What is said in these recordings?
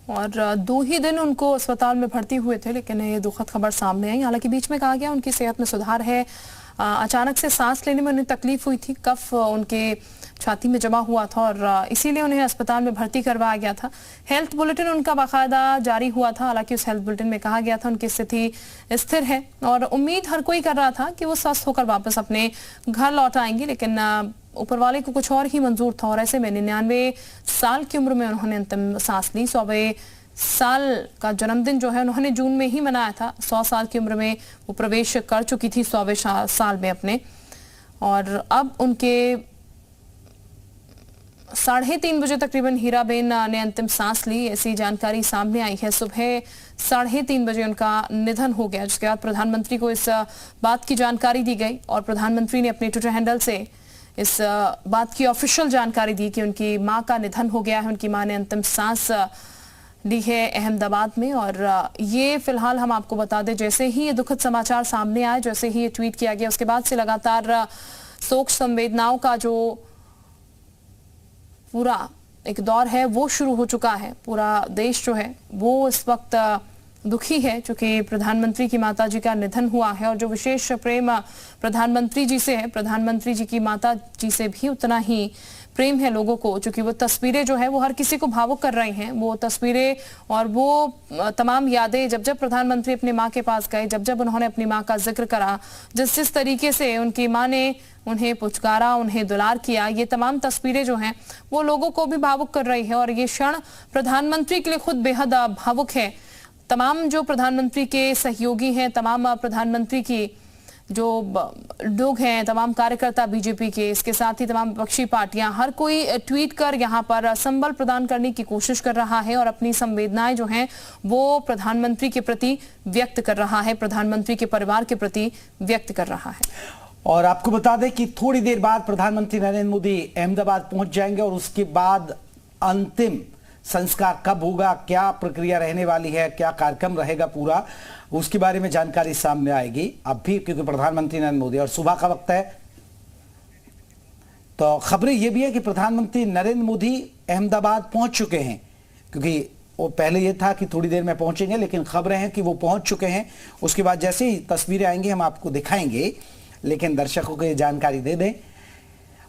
और 2 ही दिन उनको अस्पताल में भर्ती हुए थे, लेकिन ये दुखद खबर सामने आई। हालांकि बीच में कहा गया उनकी सेहत में सुधार है। अचानक से सांस लेने में उन्हें तकलीफ हुई थी, कफ उनके छाती में जमा हुआ था और इसीलिए उन्हें अस्पताल में भर्ती करवाया गया था। हेल्थ बुलेटिन उनका बाकायदा जारी हुआ था। हालांकि उस हेल्थ बुलेटिन में कहा गया था उनकी स्थिति स्थिर है और उम्मीद हर कोई कर रहा था कि वो स्वस्थ होकर वापस अपने घर लौट आएंगे, लेकिन ऊपर वाले को कुछ और ही मंजूर था और ऐसे में 99 साल की उम्र में उन्होंने अंतिम सांस ली। 100वें साल का जन्मदिन जो है उन्होंने जून में ही मनाया था। 100 साल की उम्र में वो प्रवेश कर चुकी थी 100वें साल में अपने, और अब उनके 3:30 बजे तकरीबन हीराबेन ने अंतिम सांस ली, ऐसी जानकारी सामने आई है। सुबह 3:30 बजे उनका निधन हो गया, जिसके बाद प्रधानमंत्री को इस बात की जानकारी दी गई और प्रधानमंत्री ने अपने ट्विटर हैंडल से इस बात की ऑफिशियल जानकारी दी कि उनकी मां का निधन हो गया है। उनकी मां ने अंतिम सांस ली है अहमदाबाद में। और ये फिलहाल हम आपको बता दें, जैसे ही ये दुखद समाचार सामने आए, जैसे ही ये ट्वीट किया गया, उसके बाद से लगातार शोक संवेदनाओं का जो पूरा एक दौर है वो शुरू हो चुका है। पूरा देश जो है वो इस वक्त दुखी है, क्योंकि प्रधानमंत्री की माताजी का निधन हुआ है और जो विशेष प्रेम प्रधानमंत्री जी से है, प्रधानमंत्री जी की माता जी से भी उतना ही प्रेम है लोगों को, क्योंकि वो तस्वीरें जो है वो हर किसी को भावुक कर रही हैं। वो तस्वीरें और वो तमाम यादें, जब जब प्रधानमंत्री अपनी मां के पास गए, जब जब उन्होंने अपनी मां का जिक्र करा, जिस तरीके से उनकी मां ने उन्हें पुचकारा, उन्हें दुलार किया, ये तमाम तस्वीरें जो हैं वो लोगों को भी भावुक कर रही है। और ये क्षण प्रधानमंत्री के लिए खुद बेहद भावुक है। तमाम जो प्रधानमंत्री के सहयोगी हैं, तमाम प्रधानमंत्री की जो लोग हैं, तमाम कार्यकर्ता बीजेपी के, इसके साथ ही तमाम विपक्षी पार्टियां, हर कोई ट्वीट कर यहां पर संबल प्रदान करने की कोशिश कर रहा है और अपनी संवेदनाएं जो हैं वो प्रधानमंत्री के प्रति व्यक्त कर रहा है, प्रधानमंत्री के परिवार के प्रति व्यक्त कर रहा है। और आपको बता दें कि थोड़ी देर बाद प्रधानमंत्री नरेंद्र मोदी अहमदाबाद पहुंच जाएंगे और उसके बाद अंतिम संस्कार कब होगा, क्या प्रक्रिया रहने वाली है, क्या कार्यक्रम रहेगा पूरा, उसके बारे में जानकारी सामने आएगी अब भी, क्योंकि प्रधानमंत्री नरेंद्र मोदी और सुबह का वक्त है। तो खबरें यह भी है कि प्रधानमंत्री नरेंद्र मोदी अहमदाबाद पहुंच चुके हैं, क्योंकि वो पहले यह था कि थोड़ी देर में पहुंचेंगे, लेकिन खबरें हैं कि वो पहुंच चुके हैं। उसके बाद जैसे ही तस्वीरें आएंगी हम आपको दिखाएंगे, लेकिन दर्शकों को ये जानकारी दे दें।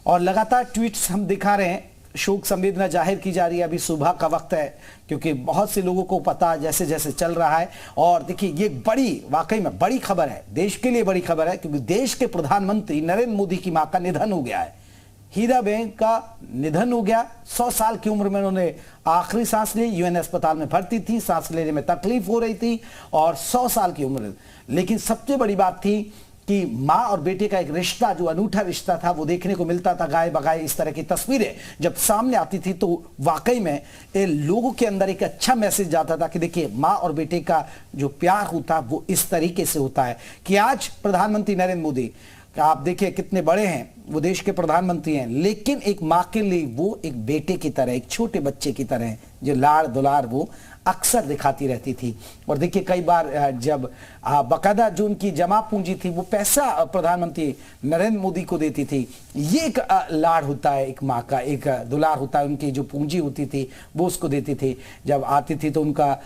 और लगातार ट्वीट्स हम दिखा रहे हैं, शोक संवेदना जाहिर की जा रही है। अभी सुबह का वक्त है, क्योंकि बहुत से लोगों को पता जैसे जैसे चल रहा है। और देखिए, ये बड़ी, वाकई में बड़ी खबर है, देश के लिए बड़ी खबर है, क्योंकि देश के प्रधानमंत्री नरेंद्र मोदी की मां का निधन हो गया है। हीराबेन का निधन हो गया। 100 साल की उम्र में उन्होंने आखिरी सांस ली, यूएन अस्पताल में भर्ती थी, सांस लेने में तकलीफ हो रही थी और 100 साल की उम्र। लेकिन सबसे बड़ी बात थी कि मां और बेटे का एक रिश्ता, जो अनूठा रिश्ता था, वो देखने को मिलता था। गाय बगाए इस तरह की तस्वीरें जब सामने आती थी तो वाकई में लोगों के अंदर एक अच्छा मैसेज जाता था कि देखिए, मां और बेटे का जो प्यार होता है वो इस तरीके से होता है। कि आज प्रधानमंत्री नरेंद्र मोदी, आप देखिए कितने बड़े हैं, वो देश के प्रधानमंत्री हैं, लेकिन एक मां के लिए वो एक बेटे की तरह, एक छोटे बच्चे की तरह जो लाड़ दुलार वो अक्सर दिखाती रहती थी। और देखिए, कई बार जब बकायदा जो उनकी जमा पूंजी थी वो पैसा प्रधानमंत्री नरेंद्र मोदी को देती थी। ये एक लाड़ होता है, एक माँ का एक दुलार होता है। उनकी जो पूंजी होती थी वो उसको देती थी। जब आती थी तो उनका